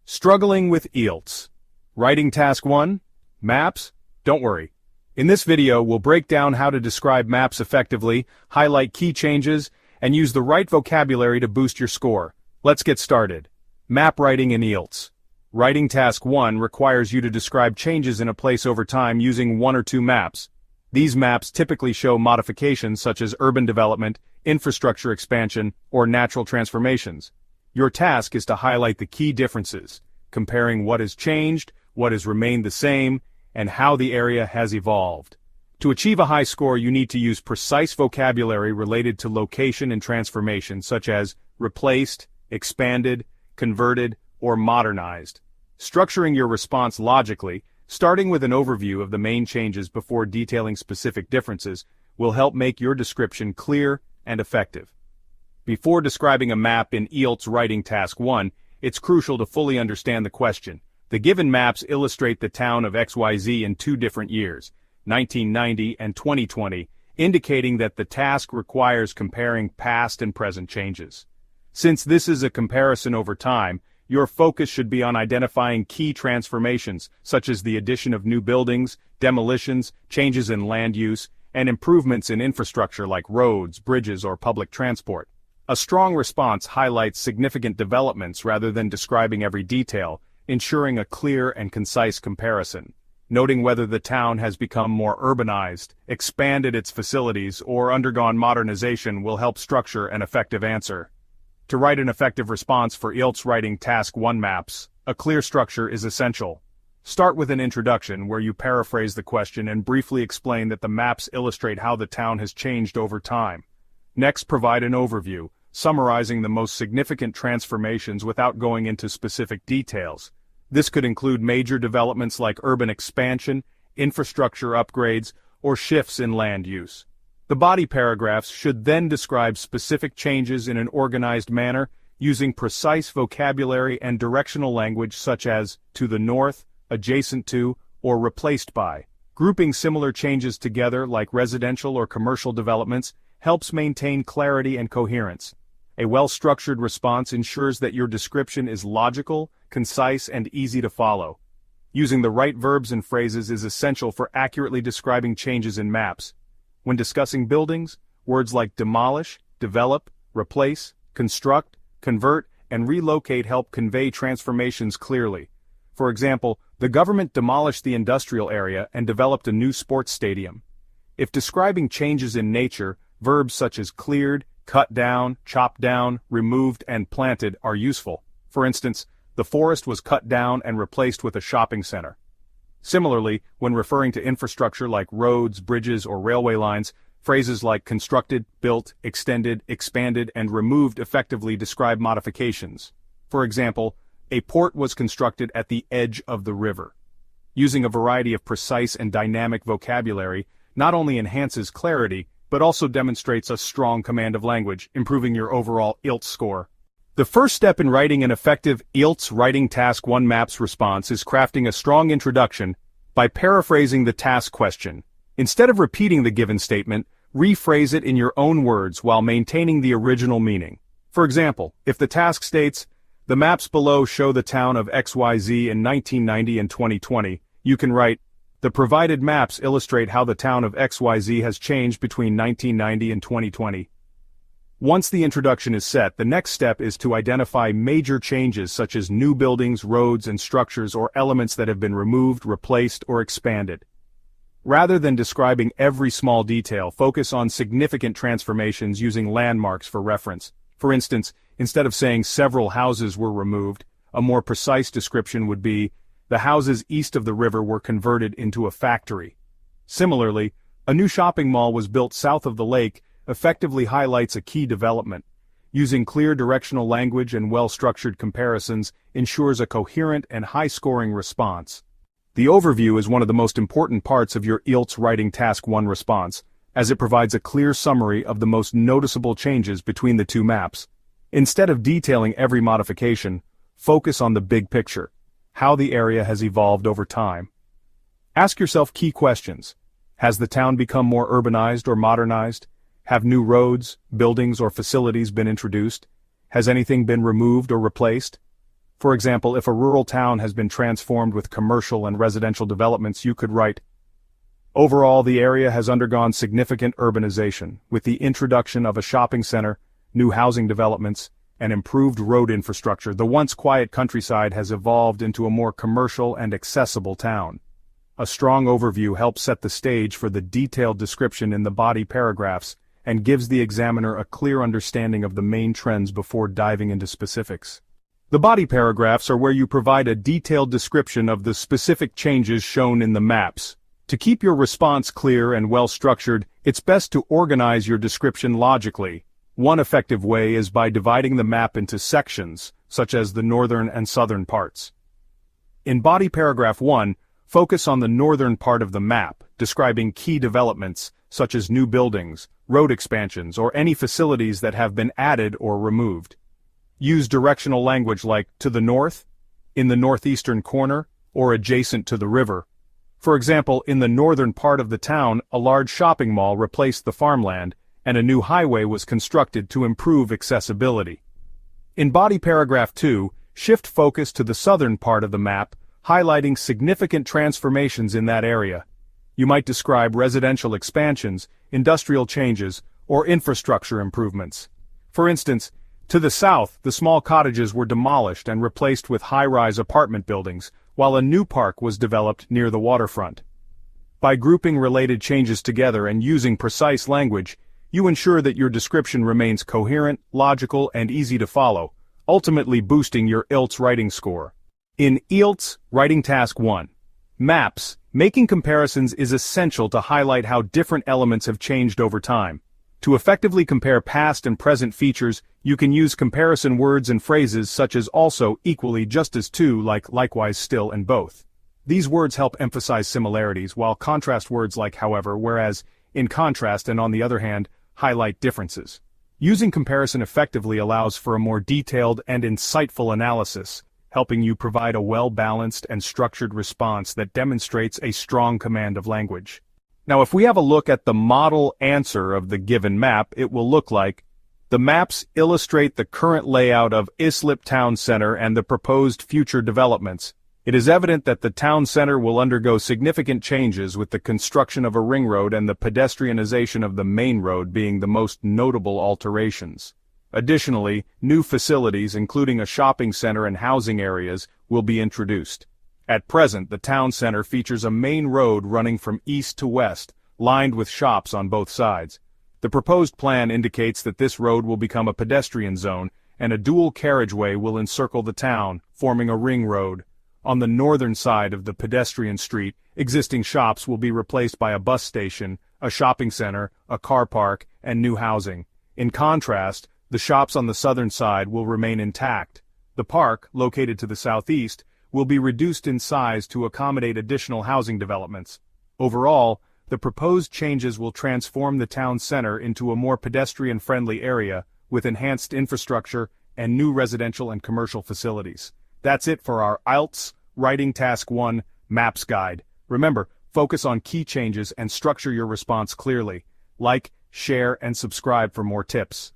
Struggling with IELTS. Writing task 1? Maps? Don't worry. In this video, we'll break down how to describe maps effectively, highlight key changes, and use the right vocabulary to boost your score. Let's get started. Map writing in IELTS. Writing task 1 requires you to describe changes in a place over time using one or two maps. These maps typically show modifications such as urban development, infrastructure expansion, or natural transformations. Your task is to highlight the key differences, comparing what has changed, what has remained the same, and how the area has evolved. To achieve a high score, you need to use precise vocabulary related to location and transformation, such as replaced, expanded, converted, or modernized. Structuring your response logically, starting with an overview of the main changes before detailing specific differences, will help make your description clear and effective. Before describing a map in IELTS Writing Task 1, it's crucial to fully understand the question. The given maps illustrate the town of XYZ in two different years, 1990 and 2020, indicating that the task requires comparing past and present changes. Since this is a comparison over time, your focus should be on identifying key transformations, such as the addition of new buildings, demolitions, changes in land use, and improvements in infrastructure like roads, bridges, or public transport. A strong response highlights significant developments rather than describing every detail, ensuring a clear and concise comparison. Noting whether the town has become more urbanized, expanded its facilities, or undergone modernization will help structure an effective answer. To write an effective response for IELTS Writing Task 1 maps, a clear structure is essential. Start with an introduction where you paraphrase the question and briefly explain that the maps illustrate how the town has changed over time. Next, provide an overview, summarizing the most significant transformations without going into specific details. This could include major developments like urban expansion, infrastructure upgrades, or shifts in land use. The body paragraphs should then describe specific changes in an organized manner, using precise vocabulary and directional language such as to the north, adjacent to, or replaced by. Grouping similar changes together like residential or commercial developments helps maintain clarity and coherence. A well-structured response ensures that your description is logical, concise, and easy to follow. Using the right verbs and phrases is essential for accurately describing changes in maps. When discussing buildings, words like demolish, develop, replace, construct, convert, and relocate help convey transformations clearly. For example, the government demolished the industrial area and developed a new sports stadium. If describing changes in nature, verbs such as cleared, cut down, chopped down, removed, and planted are useful. For instance, the forest was cut down and replaced with a shopping center. Similarly, when referring to infrastructure like roads, bridges, or railway lines, phrases like constructed, built, extended, expanded, and removed effectively describe modifications. For example, a port was constructed at the edge of the river. Using a variety of precise and dynamic vocabulary not only enhances clarity, but also demonstrates a strong command of language, improving your overall IELTS score. The first step in writing an effective IELTS Writing Task 1 maps response is crafting a strong introduction by paraphrasing the task question. Instead of repeating the given statement, rephrase it in your own words while maintaining the original meaning. For example, if the task states, "The maps below show the town of XYZ in 1990 and 2020, you can write, "The provided maps illustrate how the town of XYZ has changed between 1990 and 2020. Once the introduction is set, the next step is to identify major changes such as new buildings, roads, and structures or elements that have been removed, replaced, or expanded. Rather than describing every small detail, focus on significant transformations using landmarks for reference. For instance, instead of saying several houses were removed, a more precise description would be, "The houses east of the river were converted into a factory." Similarly, a new shopping mall was built south of the lake effectively highlights a key development. Using clear directional language and well-structured comparisons ensures a coherent and high-scoring response. The overview is one of the most important parts of your IELTS Writing Task 1 response, as it provides a clear summary of the most noticeable changes between the two maps. Instead of detailing every modification, focus on the big picture, how the area has evolved over time. Ask yourself key questions. Has the town become more urbanized or modernized? Have new roads, buildings, or facilities been introduced? Has anything been removed or replaced? For example, if a rural town has been transformed with commercial and residential developments, you could write, overall, the area has undergone significant urbanization, with the introduction of a shopping center, new housing developments, and improved road infrastructure. The once quiet countryside has evolved into a more commercial and accessible town. A strong overview helps set the stage for the detailed description in the body paragraphs and gives the examiner a clear understanding of the main trends before diving into specifics. The body paragraphs are where you provide a detailed description of the specific changes shown in the maps. To keep your response clear and well-structured, it's best to organize your description logically. One effective way is by dividing the map into sections, such as the northern and southern parts. In body paragraph 1, focus on the northern part of the map, describing key developments, such as new buildings, road expansions, or any facilities that have been added or removed. Use directional language like to the north, in the northeastern corner, or adjacent to the river. For example, in the northern part of the town, a large shopping mall replaced the farmland, and a new highway was constructed to improve accessibility. In body paragraph 2, shift focus to the southern part of the map, highlighting significant transformations in that area. You might describe residential expansions, industrial changes, or infrastructure improvements. For instance, to the south, the small cottages were demolished and replaced with high-rise apartment buildings, while a new park was developed near the waterfront. By grouping related changes together and using precise language, you ensure that your description remains coherent, logical, and easy to follow, ultimately boosting your IELTS writing score. In IELTS Writing Task 1, Maps, making comparisons is essential to highlight how different elements have changed over time. To effectively compare past and present features, you can use comparison words and phrases such as also, equally, just as to, like, likewise, still, and both. These words help emphasize similarities, while contrast words like however, whereas, in contrast, and on the other hand, highlight differences. Using comparison effectively allows for a more detailed and insightful analysis, helping you provide a well-balanced and structured response that demonstrates a strong command of language. Now, if we have a look at the model answer of the given map, it will look like, the maps illustrate the current layout of Islip Town Center and the proposed future developments. It is evident that the town center will undergo significant changes, with the construction of a ring road and the pedestrianization of the main road being the most notable alterations. Additionally, new facilities, including a shopping center and housing areas, will be introduced. At present, the town center features a main road running from east to west, lined with shops on both sides. The proposed plan indicates that this road will become a pedestrian zone, and a dual carriageway will encircle the town, forming a ring road. On the northern side of the pedestrian street, existing shops will be replaced by a bus station, a shopping center, a car park, and new housing. In contrast, the shops on the southern side will remain intact. The park, located to the southeast, will be reduced in size to accommodate additional housing developments. Overall, the proposed changes will transform the town center into a more pedestrian-friendly area, with enhanced infrastructure and new residential and commercial facilities. That's it for our IELTS Writing Task 1 Maps Guide. Remember, focus on key changes and structure your response clearly. Like, share, and subscribe for more tips.